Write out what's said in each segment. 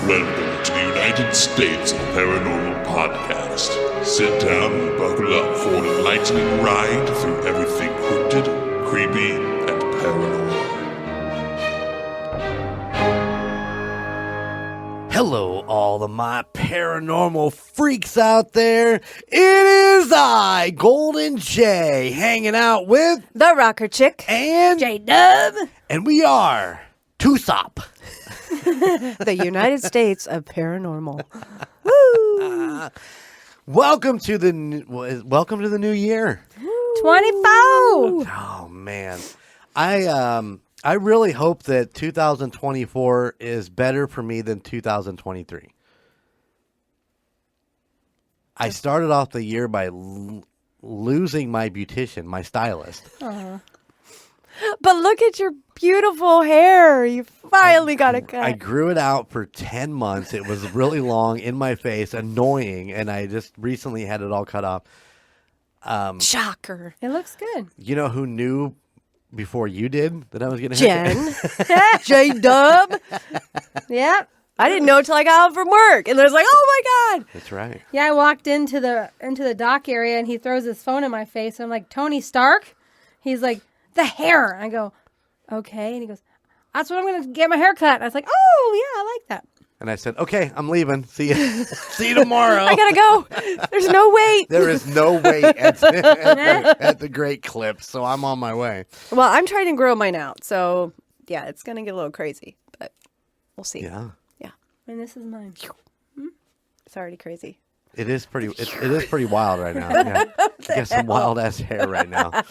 Welcome to the United States of Paranormal podcast. Sit down and buckle up for an enlightening ride through everything cryptid, creepy, and paranormal. Hello, all of my paranormal freaks out there. It is I, Golden Jay, hanging out with the Rocker Chic and J-Dub, and we are TUSOP. the United States of Paranormal. Woo! Welcome to the new year. 24. Oh man, I really hope that 2024 is better for me than 2023. I started off the year by losing my beautician, my stylist. Uh-huh. But look at your beautiful hair. You finally got it cut. I grew it out for 10 months. It was really long in my face, annoying, and I just recently had it all cut off. Shocker. It looks good. You know who knew before you did that I was going to Jen. J-Dub. Yeah. I didn't know till I got home from work. And there's like, oh my God. That's right. Yeah, I walked into the dock area and he throws his phone in my face. I'm like, Tony Stark? He's like, the hair. I go, okay. And he goes, that's what I'm going to get my hair cut. I was like, oh, yeah, I like that. And I said, okay, I'm leaving. See you. See you tomorrow. I got to go. There's no wait. There is no wait at the Great Clips, so I'm on my way. Well, I'm trying to grow mine out. So, yeah, it's going to get a little crazy. But we'll see. Yeah. Yeah. And this is mine. It's already crazy. It is pretty. It is pretty wild right now. Yeah. You got some wild ass hair right now.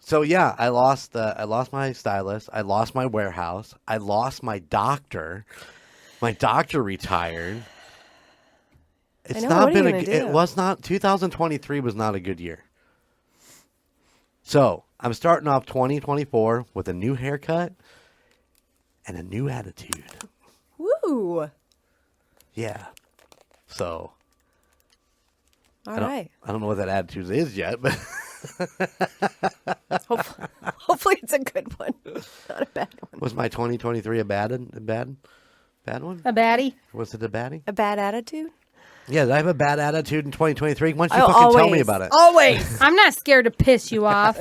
So yeah, I lost my stylist. I lost my warehouse. I lost my doctor. My doctor retired. It's not been it was not 2023 was not a good year. So I'm starting off 2024 with a new haircut and a new attitude. Woo! Yeah. So. All right. I don't know what that attitude is yet, but. Hopefully it's a good one, not a bad one. Was my 2023 a bad one? A baddie? Was it a baddie? A bad attitude? Yeah, did I have a bad attitude in 2023? Why don't you fucking tell me about it? Always. I'm not scared to piss you off.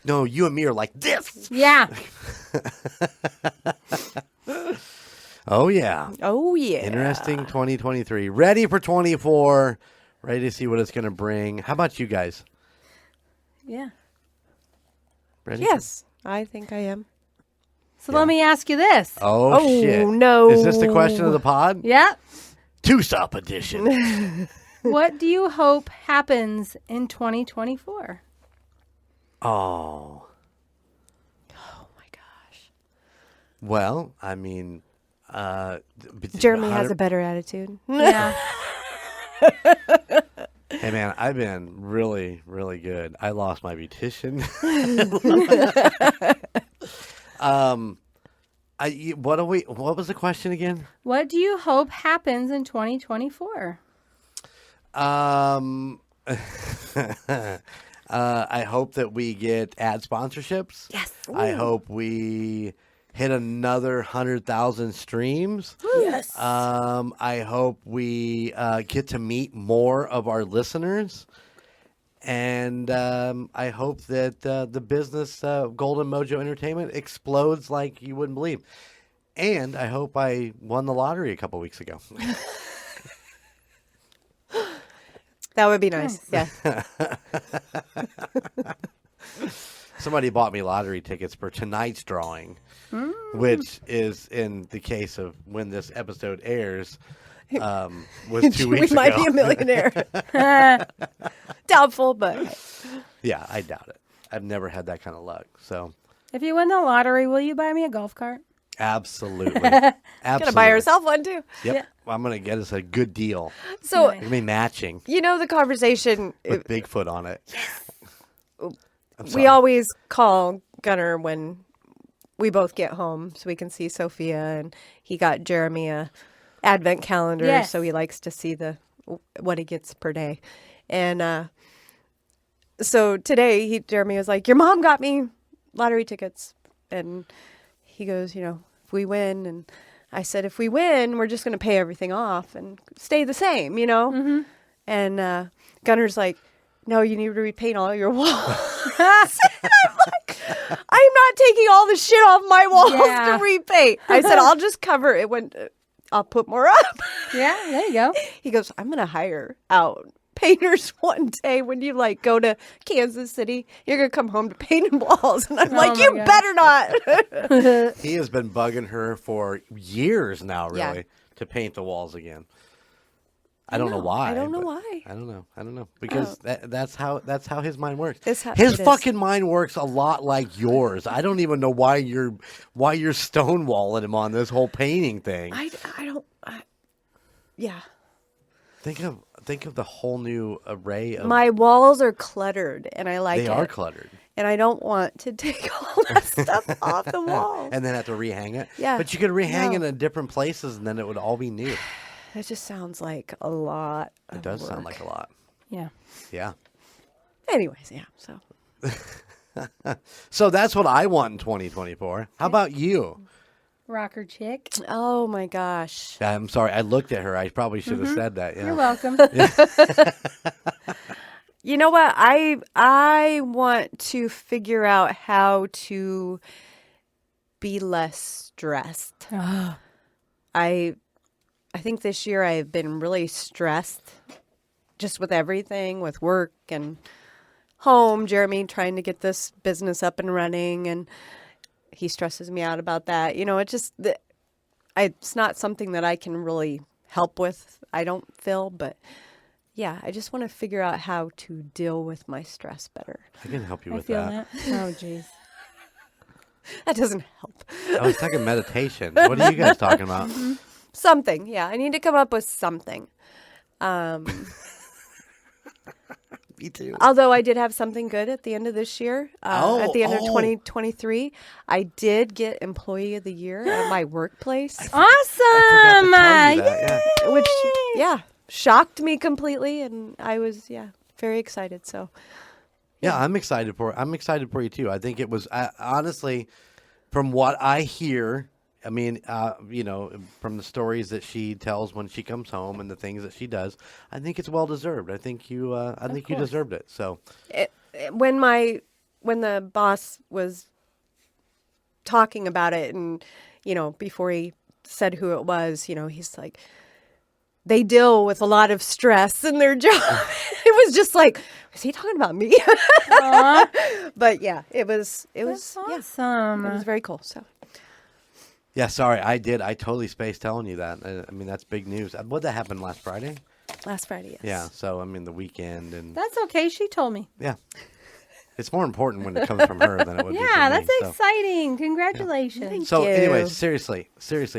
No, you and me are like this. Yeah. Oh, yeah. Oh, yeah. Interesting 2023. Ready for 24. Ready to see what it's going to bring. How about you guys? Yeah. Ready? Yes, I think I am. So let me ask you this. Oh, shit. No. Is this the question of the pod? Yeah. TUSOP edition. What do you hope happens in 2024? Oh. Oh, my gosh. Well, I mean... Jeremy has a better attitude. Yeah. Hey man, I've been really, really good. I lost my beautician. What was the question again? What do you hope happens in 2024? I hope that we get ad sponsorships. Yes. I hope we hit another 100,000 streams. Yes. I hope we get to meet more of our listeners. And I hope that the business Golden Mojo Entertainment explodes like you wouldn't believe. And I hope I won the lottery a couple weeks ago. That would be nice. Yeah. Somebody bought me lottery tickets for tonight's drawing, which is in the case of when this episode airs, was 2 weeks ago. We might be a millionaire. Doubtful, but Yeah, I doubt it. I've never had that kind of luck. So If you win the lottery, will you buy me a golf cart? absolutely. gonna Absolutely. buy herself one too. Yep. Yeah. Well, I'm going to get us a good deal. So Nice. It's going to be matching you know the conversation with Bigfoot on it. I'm sorry. we always call Gunner when we both get home so we can see Sophia, and he got Jeremy a advent calendar, Yes. so he likes to see what he gets per day. And so today Jeremy was like, "Your mom got me lottery tickets," and he goes, if we win. And I said, if we win, we're just going to pay everything off and stay the same, you know? Mm-hmm. And Gunner's like, no, you need to repaint all your walls. I'm like, I'm not taking all the shit off my walls Yeah. to repaint. I said, I'll just cover it when I'll put more up. Yeah, there you go. He goes, I'm going to hire out painters one day when you like go to Kansas City. You're going to come home to painted walls. And I'm like, my you God. better not. He has been bugging her for years now, really, Yeah. to paint the walls again. I don't know why. I don't know but why. I don't know because that's how his mind works. It's how- His it is. fucking mind works a lot like yours. I don't even know why you're stonewalling him on this whole painting thing. Yeah. Think of the whole new array of My walls are cluttered and I like they it. are cluttered. And I don't want to take all that stuff off the wall. And then have to rehang it. Yeah. But you could rehang it No. in different places and then it would all be new. It just sounds like a lot. It does sound like a lot. Yeah. Yeah. Anyways, yeah. So So that's what I want in 2024. How about you? Rocker Chic. oh my gosh. I'm sorry. I looked at her. I probably should have said that. Yeah. You're welcome. You know what? I want to figure out how to be less stressed. I think this year I've been really stressed just with everything, with work and home. Jeremy trying to get this business up and running, and he stresses me out about that. You know, it's not something that I can really help with, I don't feel, but yeah, I just want to figure out how to deal with my stress better. I can help you I with feel that. that. Oh, jeez. That doesn't help. I was talking meditation. What are you guys talking about? Something, yeah. I need to come up with something. Me too. Although I did have something good at the end of this year. At the end of oh. 2023, I did get Employee of the Year at my workplace, Awesome. I forgot to tell you that, yeah. which, shocked me completely. And I was, very excited. So, Yeah, I'm excited for you too. I think it was honestly, from what I hear, I mean, from the stories that she tells when she comes home and the things that she does, I think it's well deserved. I think you deserved it. So, when the boss was talking about it and, before he said who it was, he's like, they deal with a lot of stress in their job. It was just like, was he talking about me? But yeah, it was That's yeah, awesome. it was very cool. So yeah, sorry, I totally spaced telling you that. I mean, that's big news. What that happened last Friday? last Friday, yes. Yeah. So I mean, the weekend and That's okay. She told me. yeah, it's more important when it comes from her than it would be Yeah, from that's me. So. exciting. Congratulations. So, you. anyways, seriously,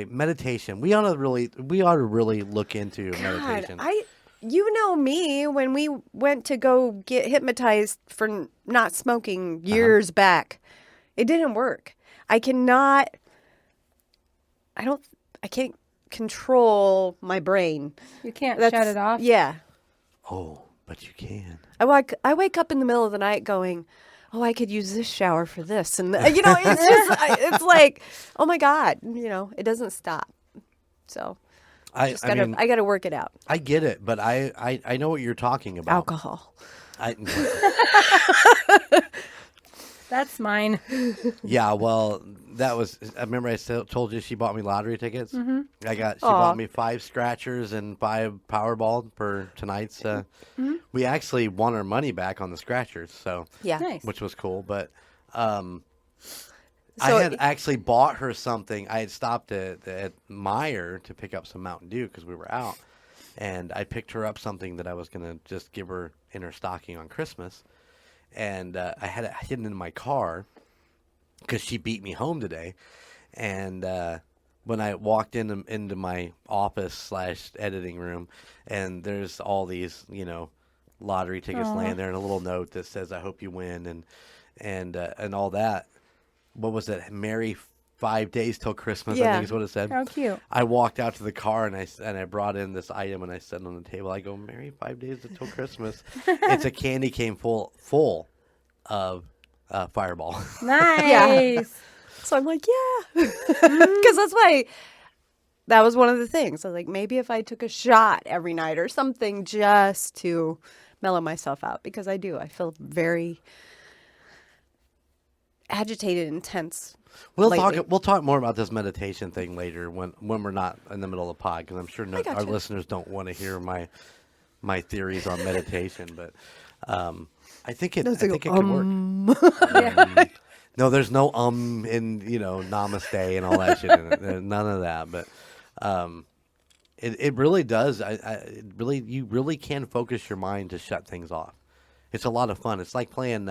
meditation. We ought to really look into God, meditation. you know me, when we went to go get hypnotized for not smoking years back, it didn't work. I can't control my brain. You can't That's- shut it off. Yeah. Oh, but you can. I wake up in the middle of the night going, oh, I could use this shower for this. And, it's just, it's like, oh my God, it doesn't stop. So I mean, I got to work it out. I get it, but I know what you're talking about. Alcohol. That's mine. Yeah, well, I remember I told you she bought me lottery tickets. Mm-hmm. She bought me 5 scratchers and 5 Powerball for tonight's. We actually won our money back on the scratchers, so Yeah. Nice. which was cool. But I So had actually bought her something. I had stopped at Meijer to pick up some Mountain Dew because we were out, and I picked her up something that I was gonna just give her in her stocking on Christmas. And I had it hidden in my car because she beat me home today. And when I walked into my office / editing room, and there's all these, lottery tickets laying there, and a little note that says, "I hope you win," and all that. What was it? Merry 5 days till Christmas, I Yeah. think is what it said. How cute. I walked out to the car and I brought in this item and I set it on the table. I go, "Merry 5 days until Christmas." It's a candy cane full of Fireball. Nice. So I'm like, yeah. Because that's why that was one of the things. I was like, maybe if I took a shot every night or something just to mellow myself out. Because I do. I feel very agitated and tense. We'll lately. talk more about this meditation thing later when we're not in the middle of the pod, because I'm sure our gotcha. listeners don't want to hear my theories on meditation, but I think it can work. No, there's no in namaste and all that shit in it. There's none of that, but it really does. You really can focus your mind to shut things off. It's a lot of fun. It's like playing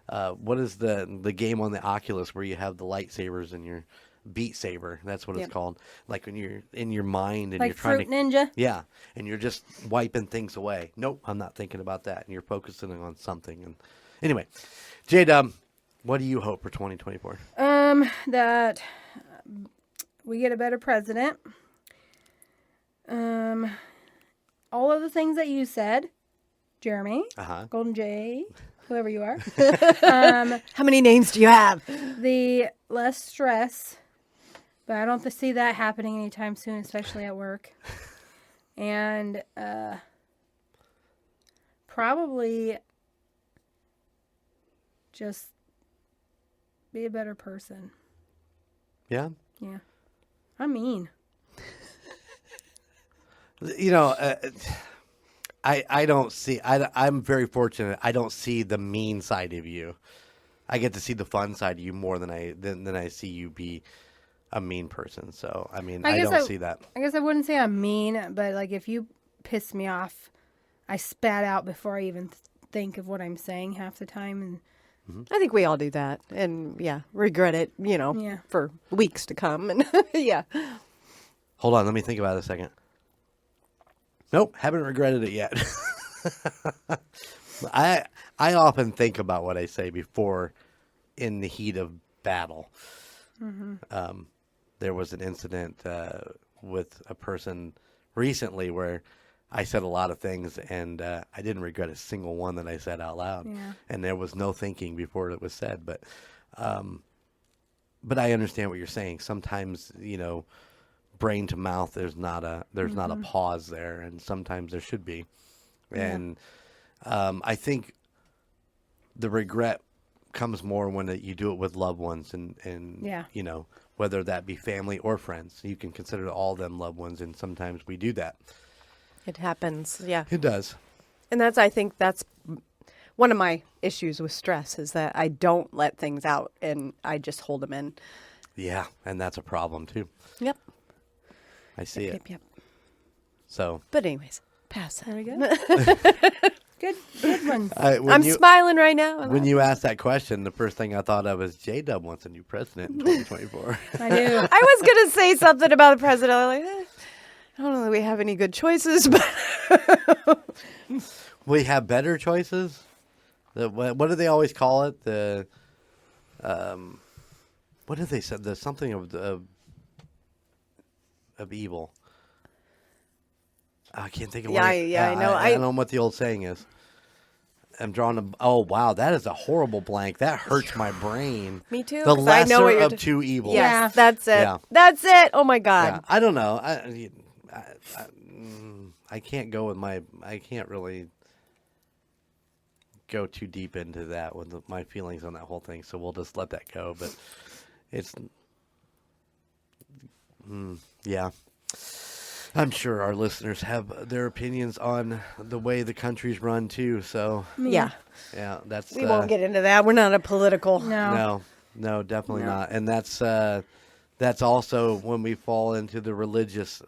what is the game on the Oculus where you have the lightsabers and your Beat Saber? That's what it's called. Like when you're in your mind and Like you're trying Fruit Ninja? Yeah, and you're just wiping things away. Nope, I'm not thinking about that. And you're focusing on something. And anyway, J-Dub, what do you hope for 2024? That we get a better president. All of the things that you said, Jeremy, Golden J, whoever you are. How many names do you have? The less stress, but I don't see that happening anytime soon, especially at work. And probably just be a better person. Yeah? Yeah. I'm mean. I don't see. I'm very fortunate. I don't see the mean side of you. I get to see the fun side of you more than I see you be a mean person. So I mean, I don't see that. I guess I wouldn't say I'm mean, but like if you piss me off, I spat out before I even think of what I'm saying half the time. And I think we all do that. And regret it, for weeks to come. And yeah. Hold on, let me think about it a second. Nope, haven't regretted it yet. I often think about what I say before in the heat of battle. Mm-hmm. There was an incident with a person recently where I said a lot of things and I didn't regret a single one that I said out loud. Yeah. And there was no thinking before it was said. But I understand what you're saying. Sometimes, brain to mouth, there's not a pause there, and sometimes there should be. And I think the regret comes more when you do it with loved ones and whether that be family or friends. You can consider all them loved ones, and sometimes we do that. It happens, yeah. It does. And I think that's one of my issues with stress is that I don't let things out and I just hold them in. Yeah, and that's a problem too. Yep. I see it. Yep. So. But anyways, pass that. there we go. Good one. I'm smiling right now. When you asked that question, the first thing I thought of was J-Dub wants a new president in 2024. I do. I was going to say something about the president. I was like, I don't know that we have any good choices, but we have better choices. What do they always call it? What did they say? There's something of evil. I can't think of what I know. I don't know what the old saying is. I'm drawing a... Oh, wow. That is a horrible blank. That hurts my brain. Me too. The 'cause lesser I know what of two evils. Yes, Yeah. that's it. Yeah. That's it. Oh, my God. Yeah. I don't know. I can't go with I can't really go too deep into that with my feelings on that whole thing. So we'll just let that go. But it's... yeah. I'm sure our listeners have their opinions on the way the country's run too. So Yeah. That's We won't get into that. We're not a political. No. No, definitely not. And that's also when we fall into the religious.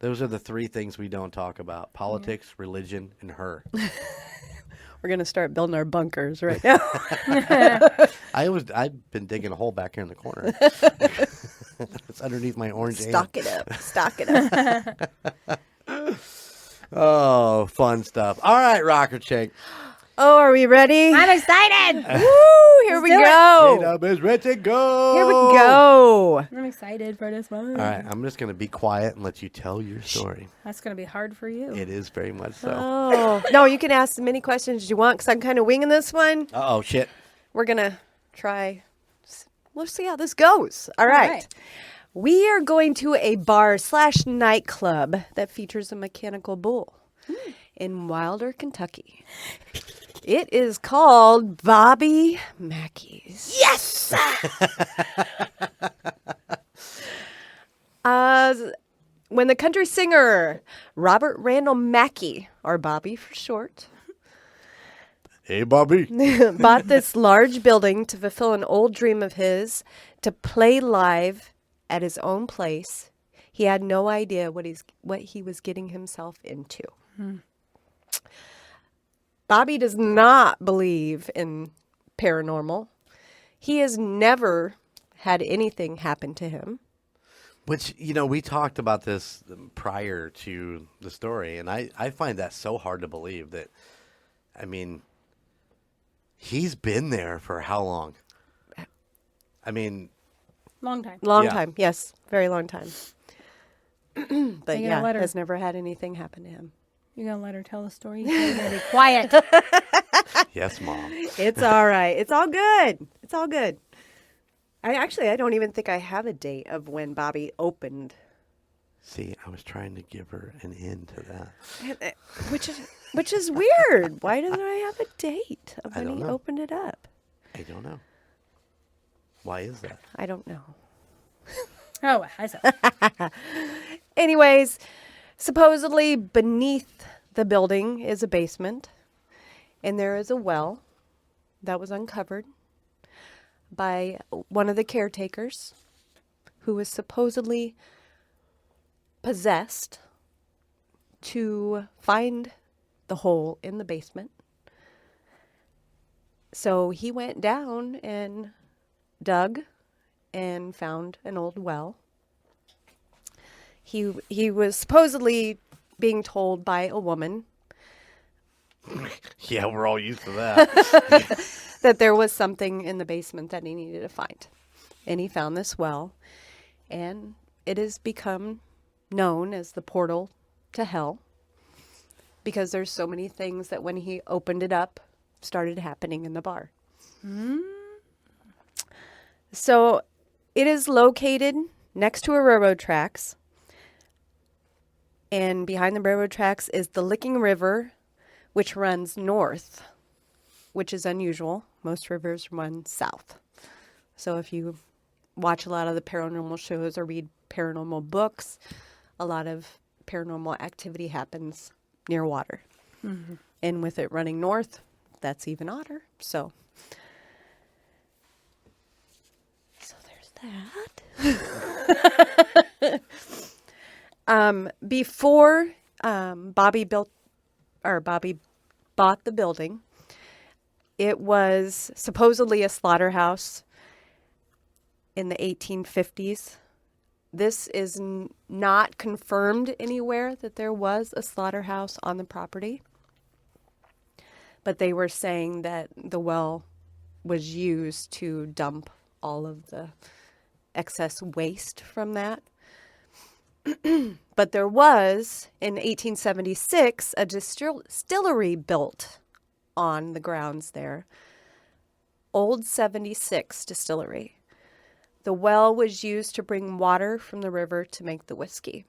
Those are the three things we don't talk about: politics, religion, and her. We're gonna start building our bunkers right now. I've been digging a hole back here in the corner. It's underneath my orange. Stock it up. Oh, fun stuff. All right, Rocker Chic. Oh, are we ready? I'm excited. Woo! Here we go. J-Dub is ready to go. Here we go. I'm excited for this one. All right, I'm just going to be quiet and let you tell your story. That's going to be hard for you. It is very much so. Oh no, you can ask as many questions as you want because I'm kind of winging this one. Uh-oh, shit. We're gonna try let's see how this goes. All right. We are going to a bar/nightclub that features a mechanical bull in Wilder, Kentucky. It is called Bobby Mackey's. Yes! When the country singer Robert Randall Mackey, or Bobby for short, Hey, Bobby. bought this large building to fulfill an old dream of his to play live at his own place, he had no idea what he was getting himself into. Bobby does not believe in paranormal. He has never had anything happen to him. Which, we talked about this prior to the story, and I find that so hard to believe that, he's been there for how long? Long time. Long time, yes. Very long time. But You're gonna let her- has never had anything happen to him. You're going to let her tell the story? You're going to be quiet. Yes, Mom. It's all right. It's all good. It's all good. I don't even think I have a date of when Bobby opened. See, I was trying to give her an end to that. Which is weird. Why doesn't I have a date of I when don't he know. opened it up? I don't know. Why is that? I don't know. Oh, I saw. Anyways, supposedly beneath the building is a basement, and there is a well that was uncovered by one of the caretakers who was supposedly possessed to find the hole in the basement. So he went down and dug and found an old well. He was supposedly being told by a woman Yeah, we're all used to that. that there was something in the basement that he needed to find. And he found this well, and it has become known as the portal to hell because there's so many things that when he opened it up started happening in the bar. So it is located next to a railroad tracks, and behind the railroad tracks is the Licking River, which runs north, which is unusual. Most rivers run south. So if you watch a lot of the paranormal shows or read paranormal books, a lot of paranormal activity happens near water. Mm-hmm. And with it running north, that's even odder. So there's that. Before Bobby bought the building, it was supposedly a slaughterhouse in the 1850s. This is not confirmed anywhere that there was a slaughterhouse on the property, but they were saying that the well was used to dump all of the excess waste from that. But there was, in 1876, a distillery built on the grounds there. Old 76 Distillery. The well was used to bring water from the river to make the whiskey.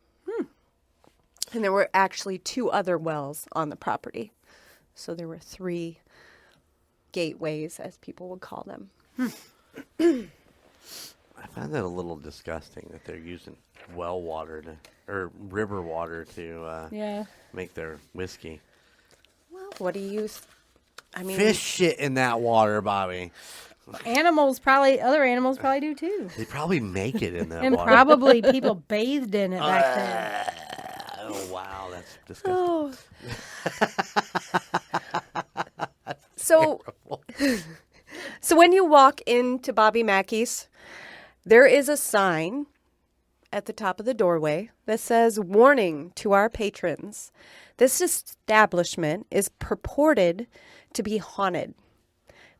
And there were actually 2 other wells on the property. So there were 3 gateways, as people would call them. I find that a little disgusting that they're using well water or river water to make their whiskey. Well, what do you... I mean... Fish shit in that water, Bobby. Other animals probably do too. They probably make it in that And water. probably people bathed in it back then. Oh, wow, that's disgusting. So when you walk into Bobby Mackey's, there is a sign at the top of the doorway that says, "Warning to our patrons. This establishment is purported to be haunted.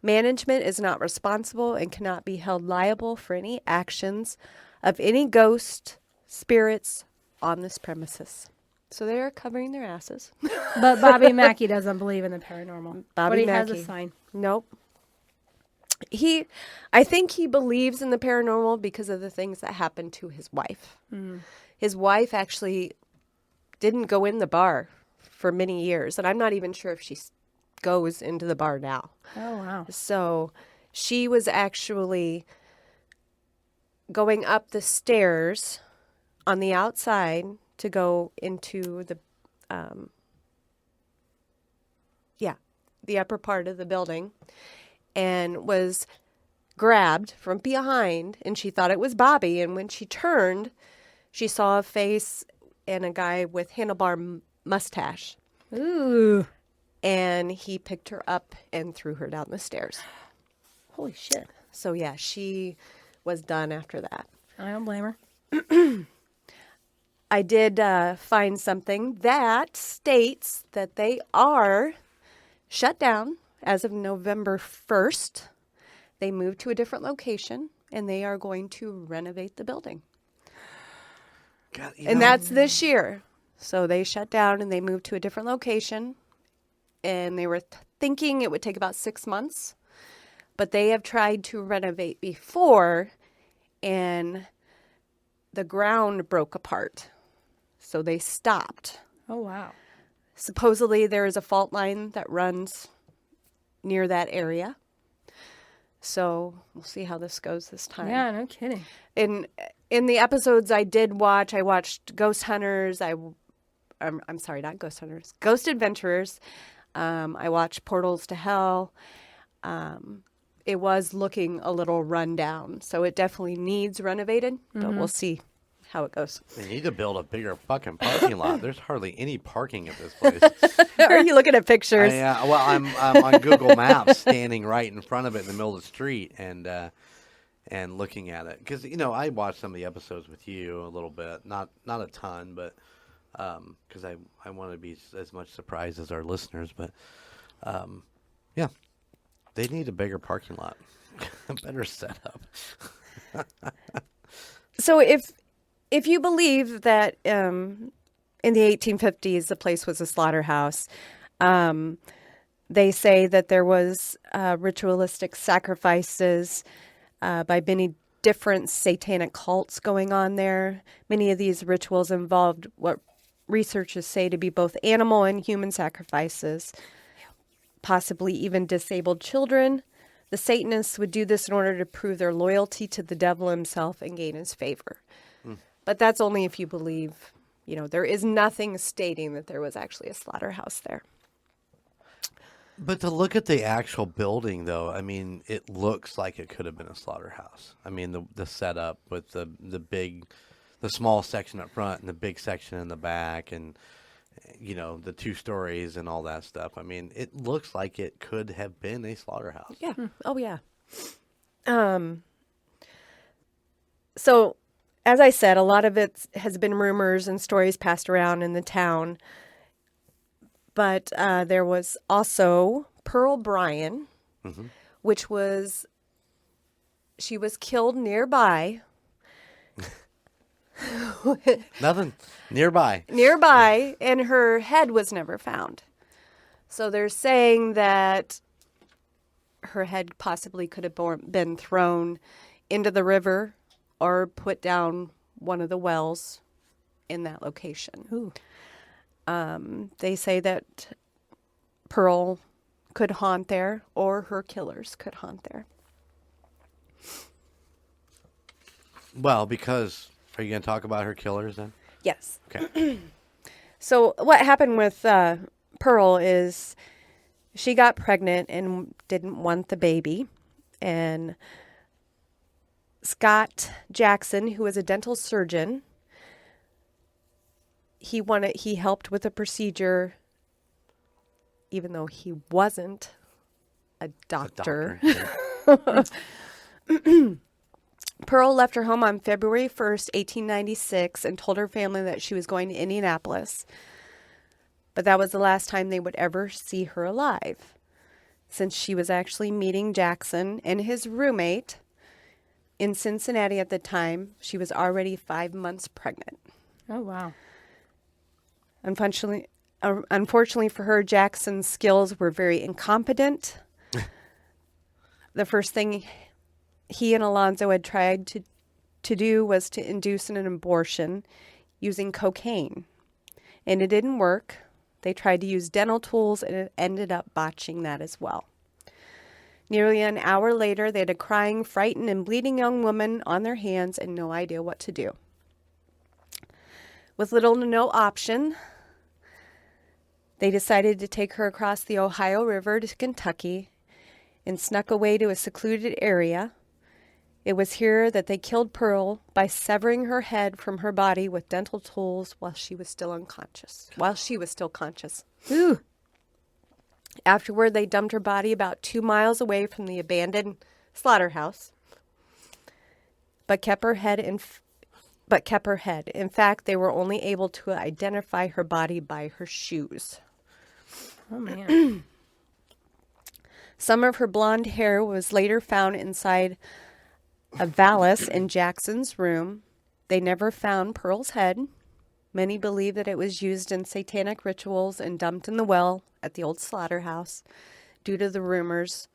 Management is not responsible and cannot be held liable for any actions of any ghost spirits on this premises." So they are covering their asses. But Bobby Mackey doesn't believe in the paranormal. Bobby but he Mackey has a sign. Nope. I think he believes in the paranormal because of the things that happened to his wife. His wife actually didn't go in the bar for many years, and I'm not even sure if she goes into the bar now. Oh, wow. So she was actually going up the stairs on the outside to go into the upper part of the building, and was grabbed from behind, and she thought it was Bobby. And when she turned, she saw a face and a guy with handlebar mustache. Ooh. And he picked her up and threw her down the stairs. Holy shit. So, yeah, she was done after that. I don't blame her. I did find something that states that they are shut down as of November 1st. They moved to a different location, and they are going to renovate the building. God, And that's this year. So they shut down and they moved to a different location. And they were thinking it would take about 6 months. But they have tried to renovate before, and the ground broke apart. So they stopped. Oh, wow. Supposedly there is a fault line that runs near that area. So we'll see how this goes this time. Yeah, no kidding. In the episodes I did watch, I watched Ghost Hunters. I'm sorry, not Ghost Hunters. Ghost Adventurers. I watched Portals to Hell. It was looking a little run down, so it definitely needs renovated, but we'll see how it goes. They need to build a bigger fucking parking lot. There's hardly any parking at this place. Are you looking at pictures? Well, I'm on Google Maps, standing right in front of it in the middle of the street, and looking at it. Because I watched some of the episodes with you a little bit, not a ton, but because I want to be as much surprised as our listeners. But yeah, they need a bigger parking lot, a better setup. So if you believe that in the 1850s the place was a slaughterhouse, they say that there was ritualistic sacrifices by many different satanic cults going on there. Many of these rituals involved what researchers say to be both animal and human sacrifices, possibly even disabled children. The Satanists would do this in order to prove their loyalty to the devil himself and gain his favor. But that's only if you believe, there is nothing stating that there was actually a slaughterhouse there. But to look at the actual building, though, I mean, it looks like it could have been a slaughterhouse. I mean, the setup with the small section up front and the big section in the back, and the 2 stories and all that stuff. I mean, it looks like it could have been a slaughterhouse. Yeah. Oh, yeah. So, as I said, a lot of it has been rumors and stories passed around in the town. But there was also Pearl Bryan, which she was killed nearby. Nothing. Nearby, and her head was never found. So they're saying that her head possibly could have been thrown into the river or put down one of the wells in that location. Ooh. They say that Pearl could haunt there, or her killers could haunt there. Well, because are you going to talk about her killers then? Yes. Okay. So what happened with Pearl is she got pregnant and didn't want the baby. And Scott Jackson, who was a dental surgeon, he helped with a procedure, even though he wasn't a doctor. Pearl left her home on February 1st, 1896, and told her family that she was going to Indianapolis. But that was the last time they would ever see her alive, since she was actually meeting Jackson and his roommate in Cincinnati at the time. She was already 5 months pregnant. Oh, wow. Unfortunately for her, Jackson's skills were very incompetent. The first thing he and Alonzo had tried to do was to induce an abortion using cocaine. And it didn't work. They tried to use dental tools and it ended up botching that as well. Nearly an hour later, they had a crying, frightened, and bleeding young woman on their hands and no idea what to do. With little to no option, they decided to take her across the Ohio River to Kentucky and snuck away to a secluded area. It was here that they killed Pearl by severing her head from her body with dental tools while she was still unconscious. Ooh. Afterward, they dumped her body about 2 miles away from the abandoned slaughterhouse, but kept her head. In fact, they were only able to identify her body by her shoes. Oh, man. Some of her blonde hair was later found inside a valise in Jackson's room. They never found Pearl's head. Many believe that it was used in satanic rituals and dumped in the well at the old slaughterhouse due to the rumors.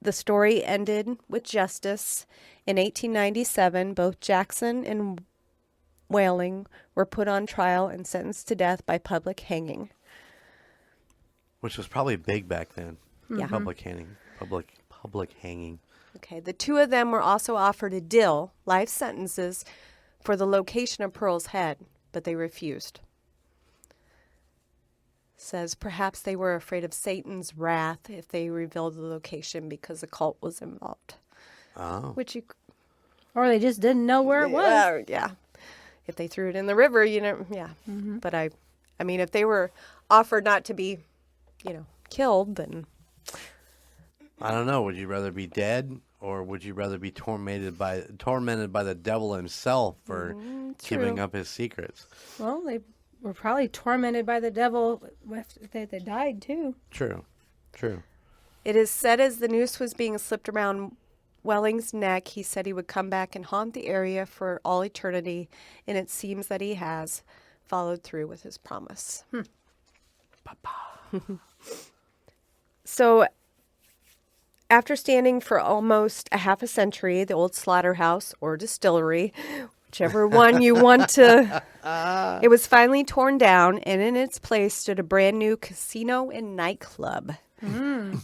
The story ended with justice. In 1897, both Jackson and Whaling were put on trial and sentenced to death by public hanging. Which was probably big back then. Yeah. Public hanging. Public hanging. Okay, the two of them were also offered a deal, life sentences, for the location of Pearl's head, but they refused. Says perhaps they were afraid of Satan's wrath if they revealed the location because the cult was involved. Oh. Which you... Or they just didn't know where it was. Yeah. If they threw it in the river, yeah. Mm-hmm. But I mean, if they were offered not to be, killed, then... I don't know. Would you rather be dead, or would you rather be tormented by the devil himself for giving up his secrets? Well, they were probably tormented by the devil if they died, too. True. It is said as the noose was being slipped around Welling's neck, he said he would come back and haunt the area for all eternity, and it seems that he has followed through with his promise. So, after standing for almost a half a century, the old slaughterhouse or distillery, whichever one you want to, it was finally torn down, and in its place stood a brand new casino and nightclub.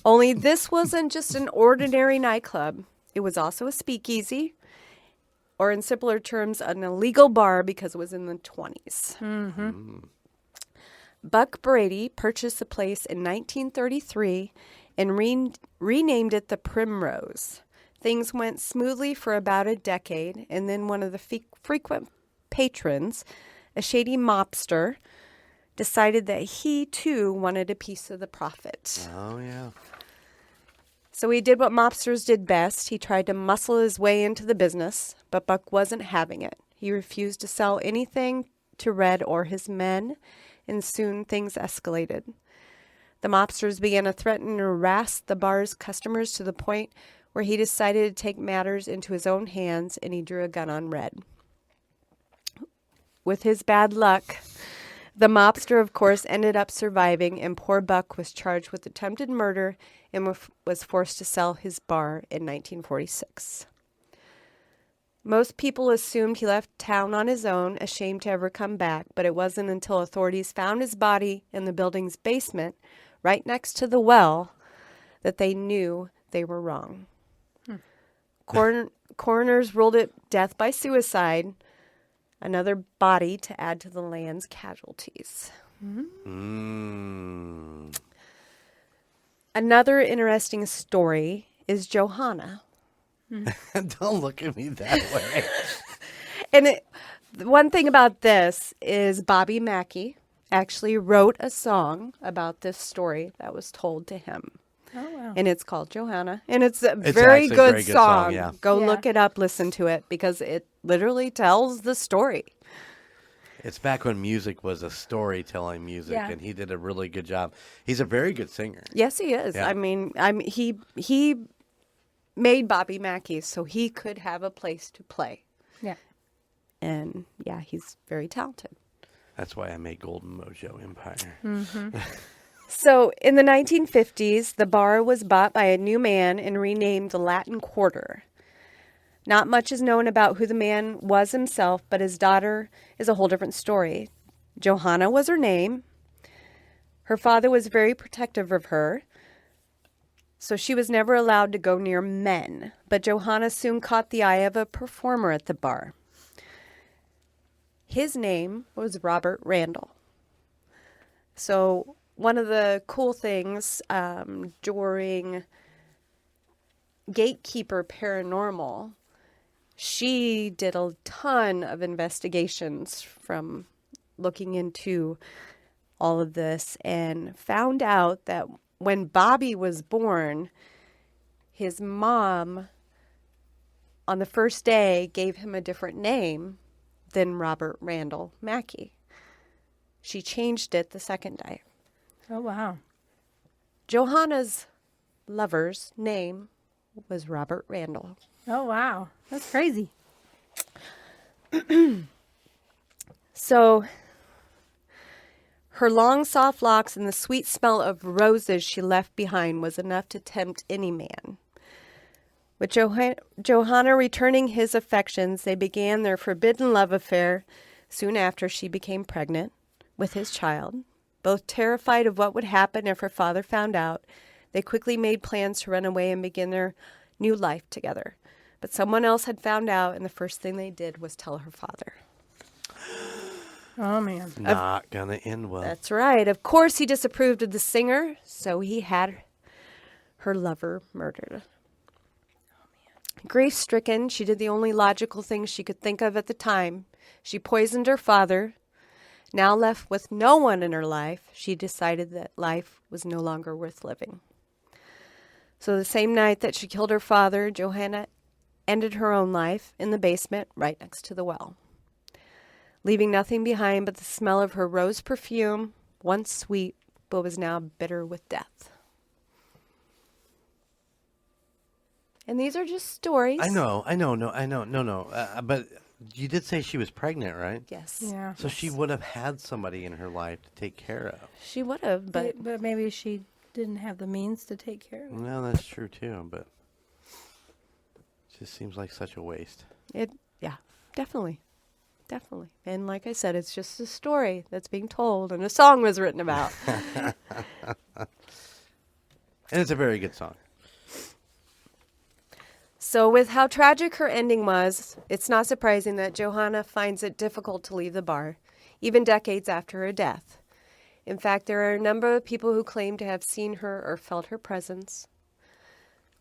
Only this wasn't just an ordinary nightclub. It was also a speakeasy, or in simpler terms, an illegal bar because it was in the 20s. Mm-hmm. Buck Brady purchased the place in 1933 and renamed it the Primrose. Things went smoothly for about a decade, and then one of the frequent patrons, a shady mobster, decided that he, too, wanted a piece of the profit. Oh, yeah. So he did what mobsters did best. He tried to muscle his way into the business, but Buck wasn't having it. He refused to sell anything to Red or his men, and soon things escalated. The mobsters began to threaten and harass the bar's customers to the point where he decided to take matters into his own hands, and he drew a gun on Red. With his bad luck, the mobster, of course, ended up surviving, and poor Buck was charged with attempted murder and was forced to sell his bar in 1946. Most people assumed he left town on his own, ashamed to ever come back, but it wasn't until authorities found his body in the building's basement, right next to the well, that they knew they were wrong. Coroners ruled it death by suicide, another body to add to the land's casualties. Another interesting story is Johanna. Don't look at me that way. And one thing about this is Bobby Mackey actually wrote a song about this story that was told to him. Oh, wow. And it's called Johanna. And it's a very good song. Yeah. Go Yeah. look it up, listen to it, because it literally tells the story. It's back when music was a storytelling music, Yeah. and he did a really good job. He's a very good singer. Yes, he is. Yeah. I mean, he made Bobby Mackey so he could have a place to play. Yeah. And yeah, he's very talented. That's why I made Golden Mojo Empire. So in the 1950s, the bar was bought by a new man and renamed the Latin Quarter. Not much is known about who the man was himself, but his daughter is a whole different story. Johanna was her name. Her father was very protective of her, so she was never allowed to go near men. But Johanna soon caught the eye of a performer at the bar. His name was Robert Randall. So one of the cool things during Gatekeeper Paranormal, she did a ton of investigations from looking into all of this and found out that when Bobby was born, his mom on the first day gave him a different name than Robert Randall Mackey. She changed it the second day. Oh, wow. Johanna's lover's name was Robert Randall. Oh, wow. That's crazy. So her long, soft locks and the sweet smell of roses she left behind was enough to tempt any man. With Johanna returning his affections, they began their forbidden love affair soon after she became pregnant with his child. Both terrified of what would happen if her father found out, they quickly made plans to run away and begin their new life together. But someone else had found out, and the first thing they did was tell her father. Oh, man. Not gonna end well. That's right. Of course, he disapproved of the singer, so he had her lover murdered. Grief-stricken, she did the only logical thing she could think of at the time. She poisoned her father. Now left with no one in her life, she decided that life was no longer worth living. So the same night that she killed her father, Johanna ended her own life in the basement right next to the well, leaving nothing behind but the smell of her rose perfume, once sweet, but was now bitter with death. And these are just stories. I know. But you did say she was pregnant, right? Yes. Yeah. So she would have had somebody in her life to take care of. She would have, but But maybe she didn't have the means to take care of it. Well, that's true too, but it just seems like such a waste. yeah, definitely. Definitely. And like I said, it's just a story that's being told and a song was written about. And it's a very good song. So with how tragic her ending was, it's not surprising that Johanna finds it difficult to leave the bar, even decades after her death. In fact, there are a number of people who claim to have seen her or felt her presence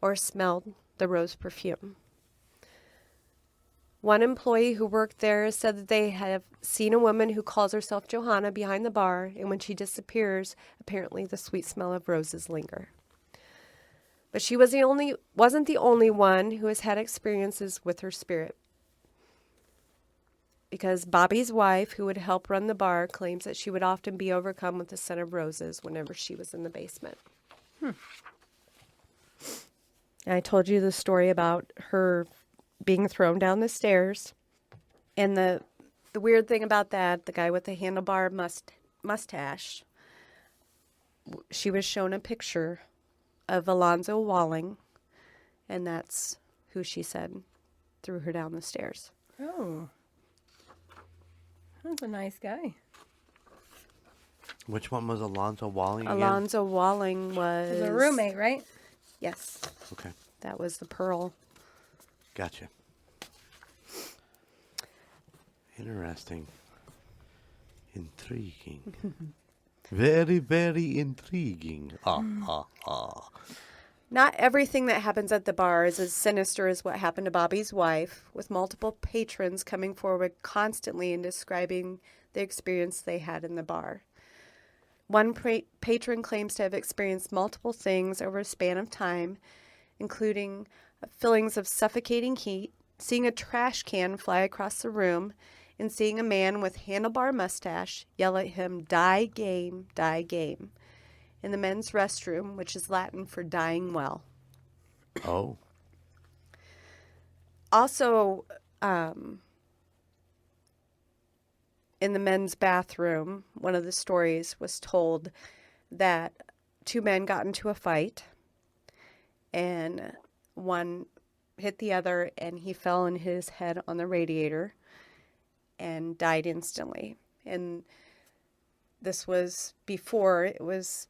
or smelled the rose perfume. One employee who worked there said that they have seen a woman who calls herself Johanna behind the bar, and when she disappears, apparently the sweet smell of roses linger. But she wasn't the only one who has had experiences with her spirit. Because Bobby's wife, who would help run the bar, claims that she would often be overcome with the scent of roses whenever she was in the basement. And I told you the story about her being thrown down the stairs. And the weird thing about that, the guy with the handlebar mustache, she was shown a picture of Alonzo Walling, and that's who she said threw her down the stairs. Oh. That's a nice guy. Which one was Alonzo Walling again? Alonzo Walling was... He's a roommate, right? Yes. Okay. That was the Pearl. Gotcha. Interesting. Intriguing. Very, very intriguing. Not everything that happens at the bar is as sinister as what happened to Bobby's wife, with multiple patrons coming forward constantly and describing the experience they had in the bar. One patron claims to have experienced multiple things over a span of time, including feelings of suffocating heat, seeing a trash can fly across the room, and seeing a man with handlebar mustache yell at him, "Die game, die game," in the men's restroom, which is Latin for dying well. Oh. Also, in the men's bathroom, one of the stories was told that two men got into a fight, and one hit the other, and he fell on his head on the radiator and died instantly. And this was before it was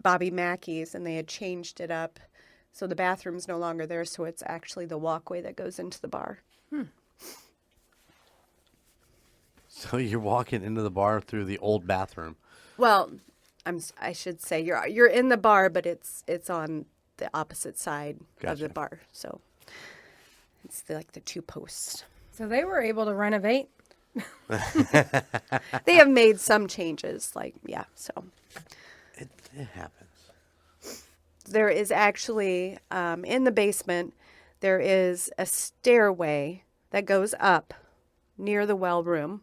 Bobby Mackey's, and they had changed it up. So the bathroom's no longer there, so it's actually the walkway that goes into the bar. So you're walking into the bar through the old bathroom. Well, I should say you're in the bar, but it's on the opposite side of the Gotcha. bar. So it's like the two posts. So they were able to renovate. They have made some changes, so. It happens. There is actually, in the basement, there is a stairway that goes up near the well room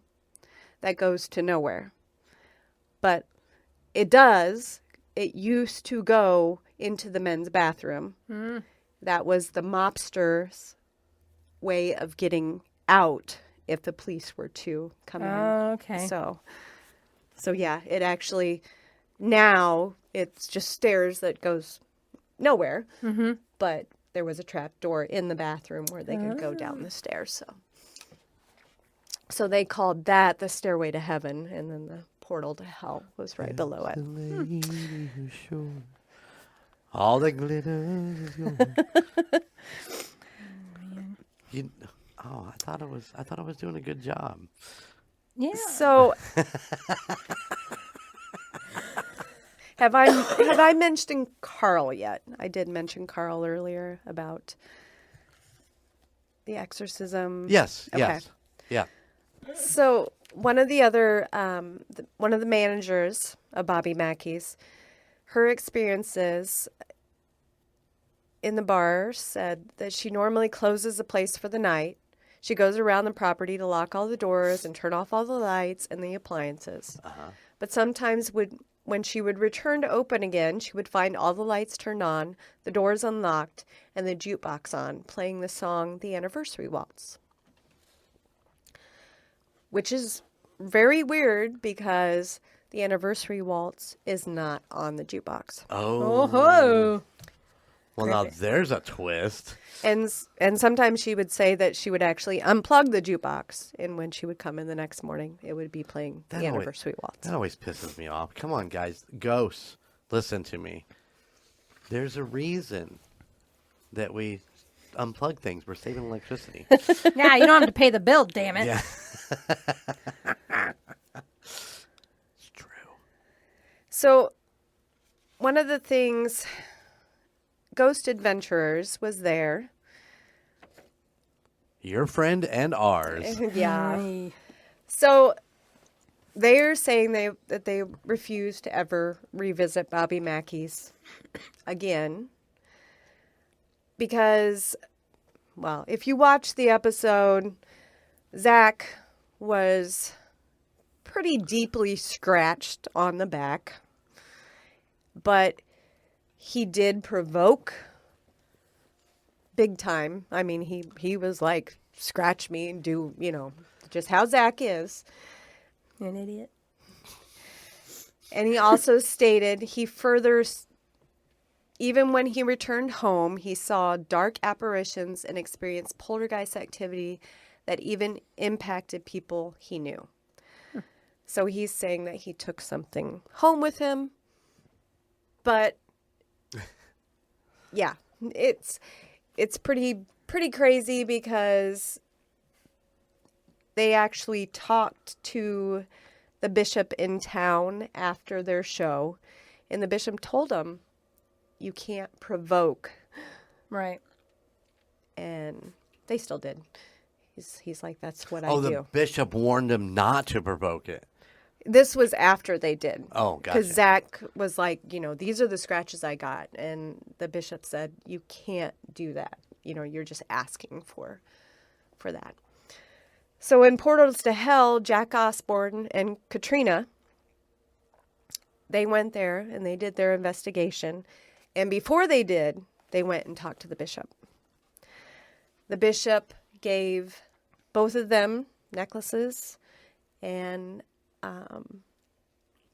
that goes to nowhere. But it used to go into the men's bathroom. That was the mobster's way of getting out if the police were to come in. Okay. So yeah, it actually, now it's just stairs that goes nowhere. But there was a trap door in the bathroom where they could go down the stairs. So they called that the stairway to heaven, and then the portal to hell was right below it. All the glitter is gone. I thought I was doing a good job. Yeah. So have I mentioned Carl yet? I did mention Carl earlier about the exorcism. Yes. Okay. Yes. Yeah. So one of the other, one of the managers of Bobby Mackey's, her experiences in the bar said that she normally closes the place for the night. She goes around the property to lock all the doors and turn off all the lights and the appliances. But sometimes when she would return to open again, she would find all the lights turned on, the doors unlocked, and the jukebox on, playing the song The Anniversary Waltz. Which is very weird because the Anniversary Waltz is not on the jukebox. Oh. Well, now there's a twist. And sometimes she would say that she would actually unplug the jukebox, and when she would come in the next morning, it would be playing the Anniversary Waltz. That always pisses me off. Come on, guys. Ghosts, listen to me. There's a reason that we unplug things. We're saving electricity. Yeah, you don't have to pay the bill, damn it. Yeah. It's true. So, one of the things, Ghost Adventurers was there. Your friend and ours. Yeah. Aye. So, they're saying that they refuse to ever revisit Bobby Mackey's again. Because, well, if you watch the episode, Zach was pretty deeply scratched on the back. But he did provoke big time. I mean, he was like, scratch me and do, just how Zach is. An idiot. And he also stated even when he returned home, he saw dark apparitions and experienced poltergeist activity that even impacted people he knew. So he's saying that he took something home with him. But yeah, it's pretty crazy because they actually talked to the bishop in town after their show, and the bishop told them, you can't provoke. Right. And they still did. He's like, that's what I Oh, do. the bishop warned him not to provoke it. This was after they did. Oh, gotcha. Because Zach was like, these are the scratches I got. And the bishop said, you can't do that. You're just asking for that. So in Portals to Hell, Jack Osborne and Katrina, they went there and they did their investigation. And before they did, they went and talked to the bishop. The bishop gave both of them necklaces and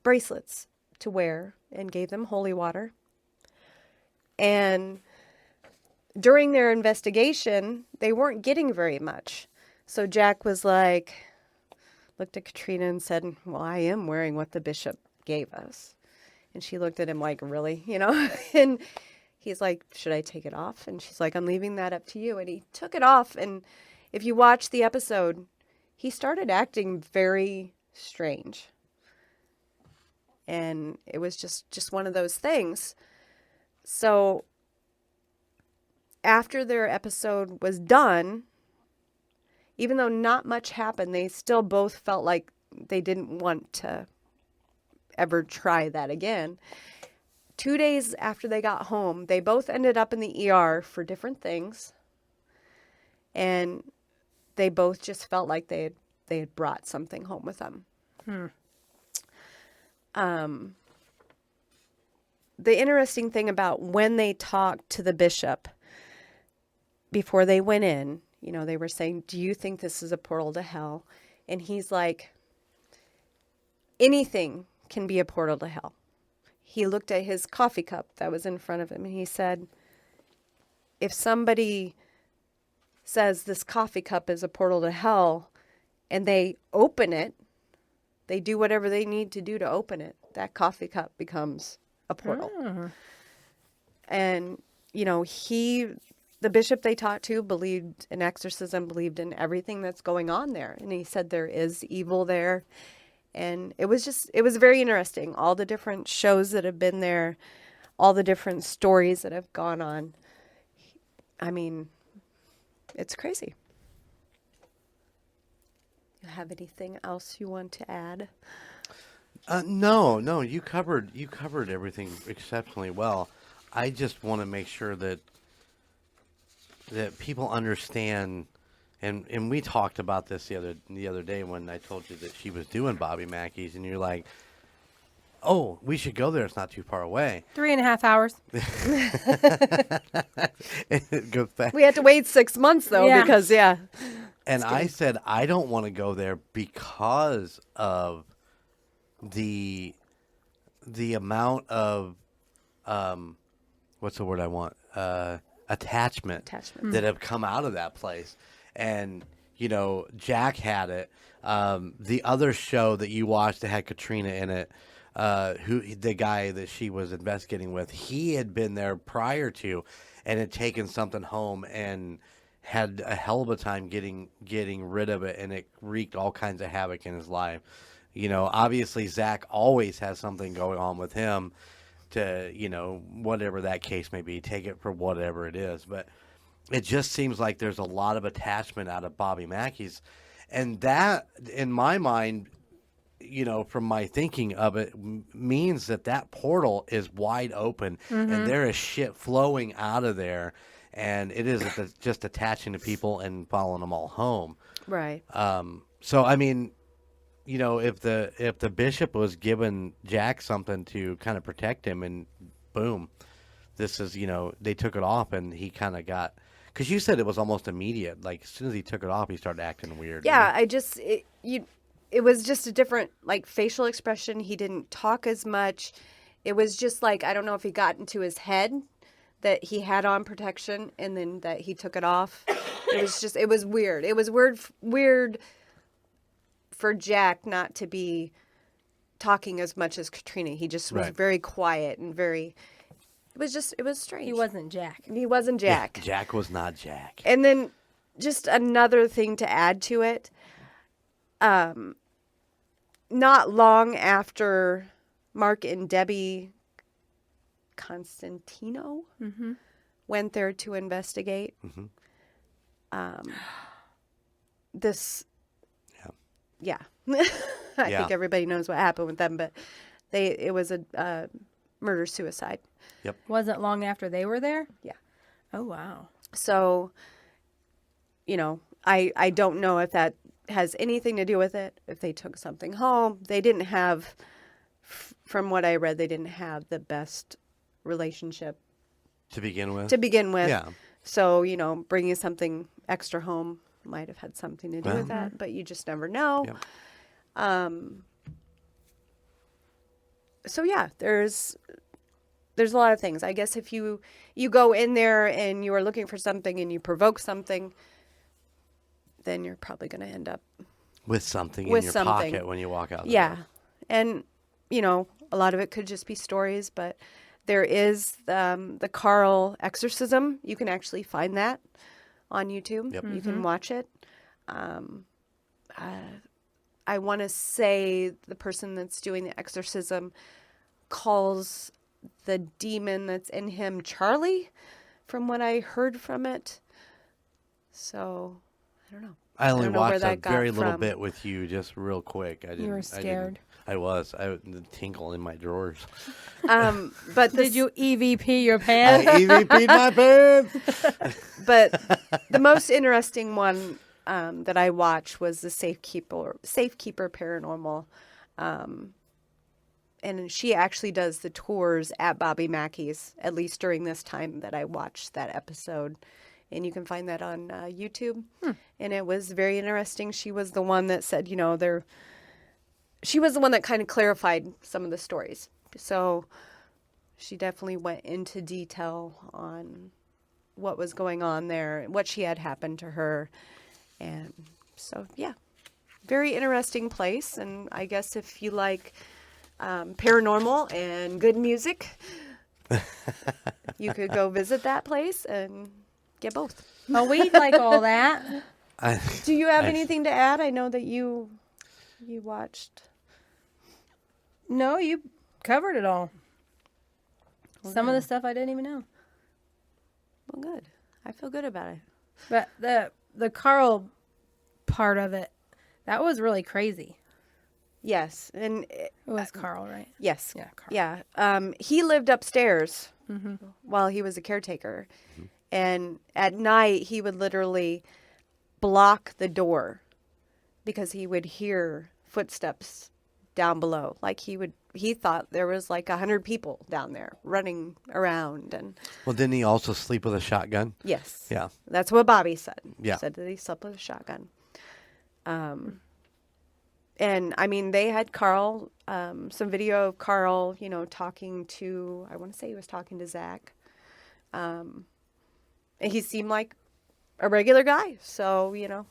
bracelets to wear and gave them holy water. And during their investigation, they weren't getting very much. So Jack was like, looked at Katrina and said, well, I am wearing what the bishop gave us. And she looked at him like, really? And he's like, should I take it off? And she's like, I'm leaving that up to you. And he took it off. And if you watch the episode, he started acting very strange. And it was just one of those things. So after their episode was done, even though not much happened, they still both felt like they didn't want to ever try that again. 2 days after they got home, they both ended up in the ER for different things. And they both just felt like they had brought something home with them. The interesting thing about when they talked to the bishop before they went in, they were saying, do you think this is a portal to hell? And he's like, anything can be a portal to hell. He looked at his coffee cup that was in front of him and he said, if somebody says this coffee cup is a portal to hell and they open it, they do whatever they need to do to open it, that coffee cup becomes a portal. And, the bishop they talked to believed in exorcism, believed in everything that's going on there. And he said there is evil there. And it was very interesting. All the different shows that have been there, all the different stories that have gone on. I mean, it's crazy. You have anything else you want to add? No, you covered everything exceptionally well. I just want to make sure that people understand, and we talked about this the other day when I told you that she was doing Bobby Mackey's, and you're like, oh, we should go there. It's not too far away. 3.5 hours. It goes back. We had to wait 6 months though, because And I said I don't want to go there because of the amount of what's the word I want? Attachment that have come out of that place. And Jack had it. The other show that you watched that had Katrina in it, the guy that she was investigating with, he had been there prior to and had taken something home and had a hell of a time getting rid of it, and it wreaked all kinds of havoc in his life. Obviously Zach always has something going on with him to, whatever that case may be, take it for whatever it is. But it just seems like there's a lot of attachment out of Bobby Mackey's. And that, in my mind, from my thinking of it, means that portal is wide open and there is shit flowing out of there. And it is just attaching to people and following them all home. Right. So, I mean, if the bishop was giving Jack something to kind of protect him, and boom, this is, they took it off and he kind of got, because you said it was almost immediate. Like as soon as he took it off, he started acting weird. Yeah, it was just a different facial expression. He didn't talk as much. It was just like, I don't know if he got into his head that he had on protection and then that he took it off. It was weird. It was weird for Jack not to be talking as much as Katrina. He just was very quiet and very, it was strange. He wasn't Jack. He wasn't Jack. Yeah, Jack was not Jack. And then just another thing to add to it, not long after Mark and Debbie Constantino went there to investigate, this... Yeah. I think everybody knows what happened with them, but it was a murder-suicide. Yep. Wasn't long after they were there? Yeah. Oh, wow. So, I don't know if that has anything to do with it, if they took something home. They didn't have, from what I read, they didn't have the best relationship. To begin with? Yeah. So, bringing something extra home might have had something to do with that, but you just never know. Yep. so yeah, there's a lot of things. I guess if you go in there and you are looking for something and you provoke something, then you're probably going to end up with something with in your something. pocket when you walk out the Yeah. door. And, you know, a lot of it could just be stories, but there is the Carl exorcism. You can actually find that on YouTube. Yep. You can watch it. I want to say the person that's doing the exorcism calls the demon that's in him Charlie, from what I heard from it. So, I don't know. I only don't know where watched a that got very little from. bit with you, just real quick. You were scared. I was. The tinkle in my drawers. But Did you EVP your I pants? EVP'd my pants. But the most interesting one that I watched was the Safekeeper Paranormal. And she actually does the tours at Bobby Mackey's, at least during this time that I watched that episode. And you can find that on YouTube. And it was very interesting. She was the one that said, you know, she was the one that kind of clarified some of the stories. So she definitely went into detail on what was going on there, what she had happened to her. And so, yeah, very interesting place. And I guess if you like paranormal and good music, you could go visit that place and get both. Oh, we like all that. Do you have anything to add? I know that you watched. No, you covered it all. Some of the stuff I didn't even know. Well, good. I feel good about it. But the Carl part of it, that was really crazy. Yes, and It was Carl, right? yes, Yeah, Carl. yeah. He lived upstairs while he was a caretaker, and at night he would literally block the door because he would hear footsteps down below. Like he thought there was like 100 people down there running around, and Well, didn't he also sleep with a shotgun? yes, Yeah. that's what Bobby said. Yeah. Said that he slept with a shotgun. And I mean, they had Carl, some video of Carl, you know, talking to, I want to say he was talking to Zach. And he seemed like a regular guy. So, you know,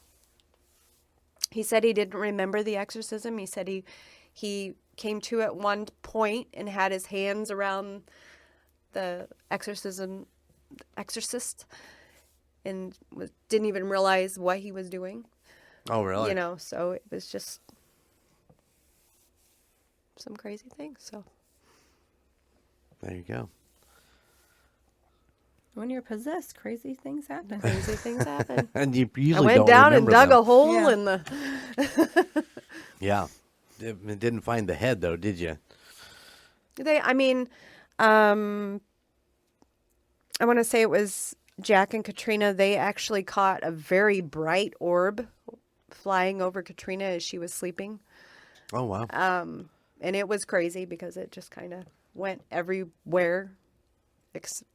he said he didn't remember the exorcism. He said he came to at one point and had his hands around the exorcist and didn't even realize what he was doing. Oh, really? You know, so it was just some crazy things. So There you go. When you're possessed, crazy things happen. crazy things happen. And you I usually went don't down and remember dug them. a hole Yeah. in the. Yeah. It didn't find the head, though, did you? I want to say it was Jack and Katrina. They actually caught a very bright orb flying over Katrina as she was sleeping. Oh, wow. And it was crazy because it just kind of went everywhere.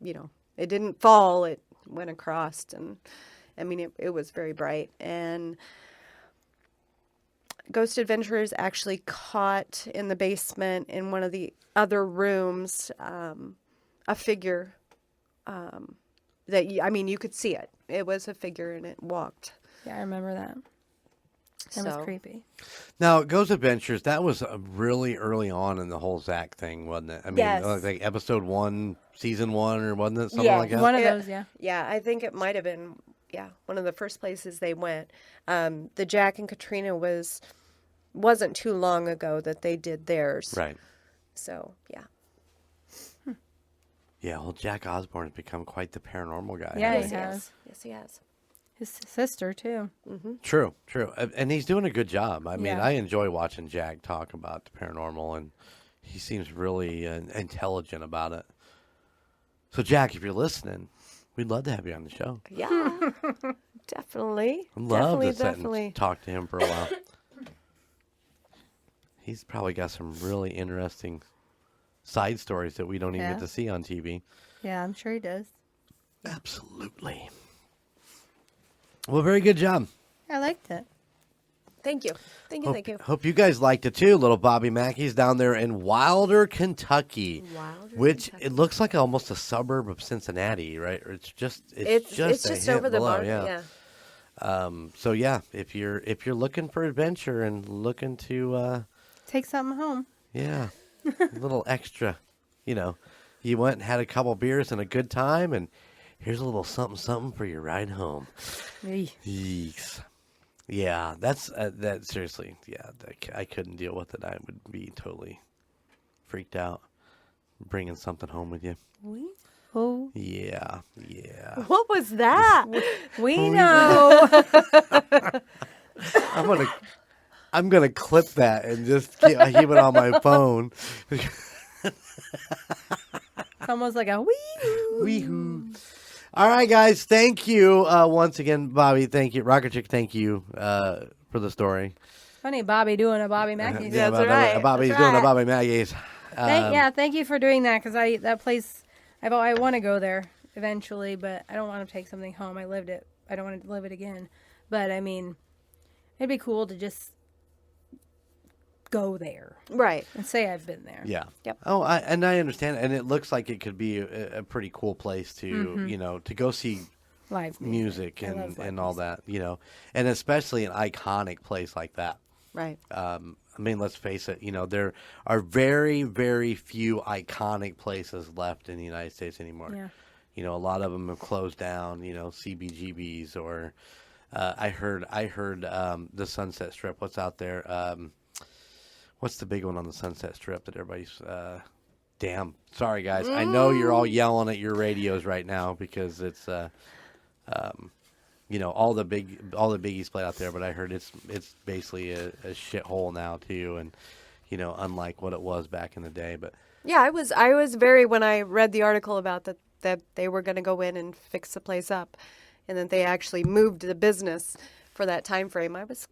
You know, it didn't fall. It went across. And I mean, it was very bright. And Ghost Adventurers actually caught in the basement in one of the other rooms a figure that, you could see it. It was a figure and it walked. Yeah, I remember that. That was creepy. Now, Ghost Adventures, that was really early on in the whole Zach thing, wasn't it? I mean, Yes. like episode 1, season 1, or wasn't it? Something like that? One of those, yeah. Yeah, I think it might have been, one of the first places they went. The Jack and Katrina wasn't too long ago that they did theirs. Right. So, yeah. Yeah, well, Jack Osborne has become quite the paranormal guy. Yeah, hasn't he he? has. Yes, he has. His sister, too. True. And he's doing a good job. I mean, Yeah. I enjoy watching Jack talk about the paranormal, and he seems really intelligent about it. So, Jack, if you're listening, we'd love to have you on the show. Yeah, definitely. I'd love to sit Definitely. and talk to him for a while. He's probably got some really interesting side stories that we don't even Yeah. get to see on TV. Yeah, I'm sure he does. Absolutely. Well, very good job. I liked it. Thank you. Thank you. Hope you guys liked it too. Little Bobby Mackey's down there in Wilder, Kentucky, it looks like almost a suburb of Cincinnati, right? Or it's just over the below, border. Yeah. So yeah, if you're looking for adventure and looking to Take something home. yeah, a little extra, you went and had a couple beers and a good time, and here's a little something for your ride home. Yeeks. Yeah, that's that. Seriously, yeah, I couldn't deal with it. I would be totally freaked out bringing something home with you. Oh, Yeah. What was that? we know. I'm gonna clip that and just keep it on my phone. It's almost like a wee. Wee-hoo. All right, guys. Thank you once again, Bobby. Thank you, Rocker Chic. Thank you for the story. Funny, Bobby doing a Bobby Mackey. Yeah, that's right. Bobby's That's doing a right. Bobby Mackey's. Thank you for doing that because that place, I want to go there eventually, but I don't want to take something home. I lived it. I don't want to live it again. But I mean, it'd be cool to just go there Right. and say I've been there. Yeah. Yep. Oh, I understand, and it looks like it could be a pretty cool place to to go see Live music I love live and all that, and especially an iconic place like that. Right. I mean, let's face it, there are very, very few iconic places left in the United States anymore. Yeah. A lot of them have closed down, CBGBs or I heard the Sunset Strip. What's out there? What's the big one on the Sunset Strip that everybody's damn. Sorry guys. I know you're all yelling at your radios right now because it's all the biggies played out there, but I heard it's basically a shithole now too, and unlike what it was back in the day. But Yeah, I was very, when I read the article about that they were going to go in and fix the place up, and that they actually moved the business for that time frame. I was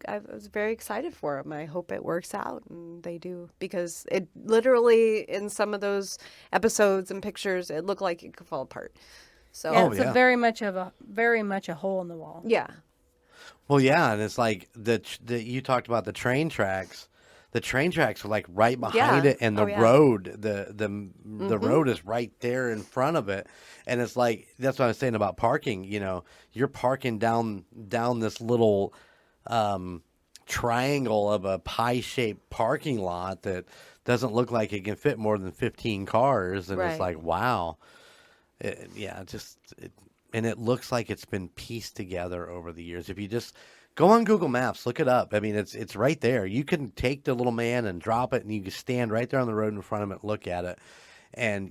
very excited for them. I hope it works out and they do, because it literally, in some of those episodes and pictures, it looked like it could fall apart. So Yeah, it's a very much a hole in the wall. yeah. well, yeah, and it's like you talked about the train tracks. The train tracks are like right behind Yeah. it, and the Oh, yeah. road, the road is right there in front of it, and it's like that's what I was saying about parking. You're parking down this little triangle of a pie-shaped parking lot that doesn't look like it can fit more than 15 cars, and it's Right. like wow, and it looks like it's been pieced together over the years. If you just go on Google Maps, look it up. I mean, it's right there. You can take the little man and drop it, and you can stand right there on the road in front of it and look at it. And,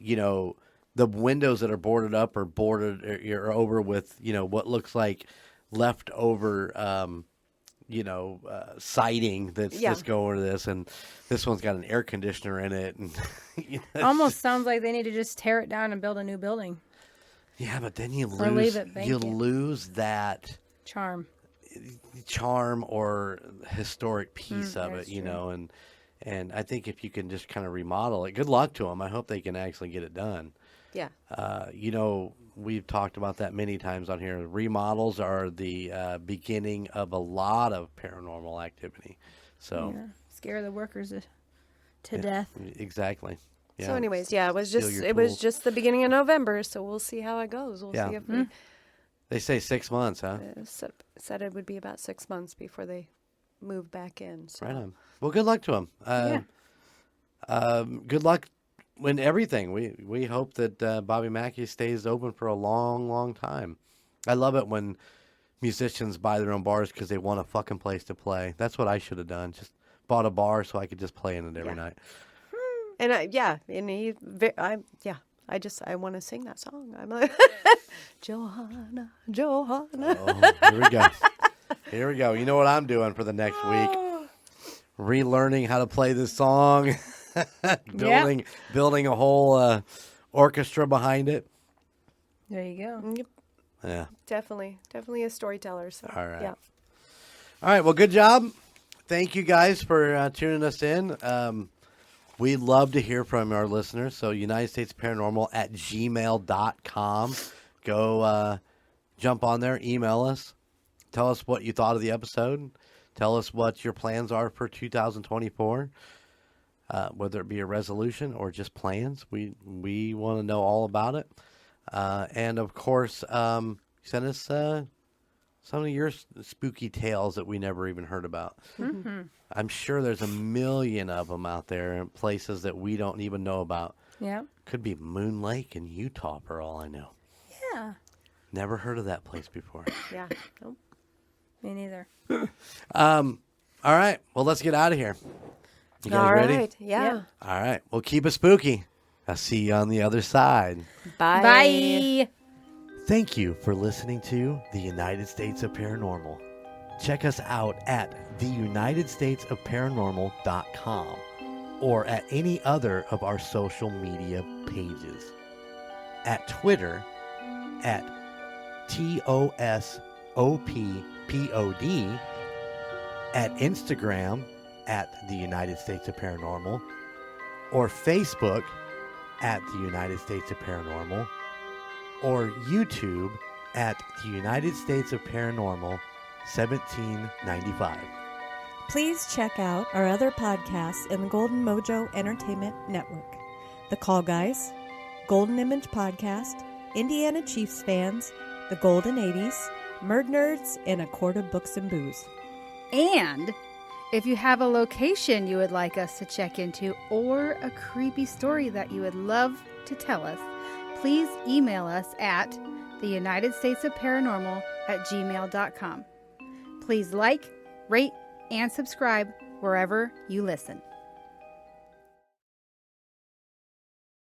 the windows that are boarded up are you're over with, what looks like leftover, siding that's going to this. And this one's got an air conditioner in it. And Almost sounds like they need to just tear it down and build a new building. yeah, but then you Or leave it you vacant. lose that Charm. charm or historic piece of that's it, true. and I think if you can just kind of remodel it, good luck to them. I hope they can actually get it done. Yeah. We've talked about that many times on here. Remodels are the beginning of a lot of paranormal activity. So Yeah. Scare the workers to death. exactly. Yeah. So anyways, yeah, it was Steal just your it was tools. just the beginning of November, so we'll see how it goes. We'll Yeah. see if we They say 6 months, huh? said it would be about 6 months before they move back in. So. Right on. Well, good luck to them. Good luck in everything. We hope that Bobby Mackey stays open for a long, long time. I love it when musicians buy their own bars because they want a fucking place to play. That's what I should have done. Just bought a bar so I could just play in it every night. And I want to sing that song. I'm like, Johanna. Oh, here we go. Here we go. You know what I'm doing for the next week? Relearning how to play this song. Building a whole orchestra behind it. There you go. Yep, Yeah. definitely a storyteller. So All right. yeah. All right. Well, good job. Thank you guys for tuning us in. We love to hear from our listeners. So UnitedStatesParanormal@gmail.com. Go jump on there, email us, tell us what you thought of the episode, Tell us what your plans are for 2024, whether it be a resolution or just plans. We want to know all about it. And, of course, send us some of your spooky tales that we never even heard about. Mm-hmm. I'm sure there's a million of them out there in places that we don't even know about. Yeah. Could be Moon Lake in Utah, for all I know. Yeah. Never heard of that place before. Yeah. Nope. Me neither. All right. Well, let's get out of here. You guys All ready? right. Yeah. All right. Well, keep it spooky. I'll see you on the other side. Bye. Bye. Thank you for listening to The United States of Paranormal. Check us out at theunitedstatesofparanormal.com or at any other of our social media pages. At Twitter at TOSOPPOD, at Instagram at The United States of Paranormal, or Facebook at The United States of Paranormal, or YouTube at The United States of Paranormal 1795. Please check out our other podcasts in the Golden Mojo Entertainment Network. The Call Guys, Golden Image Podcast, Indiana Chiefs Fans, The Golden 80s, Murd Nerds, and A Quart of Books and Booze. And if you have a location you would like us to check into or a creepy story that you would love to tell us, please email us at theunitedstatesofparanormal@gmail.com. Please like, rate, and subscribe wherever you listen.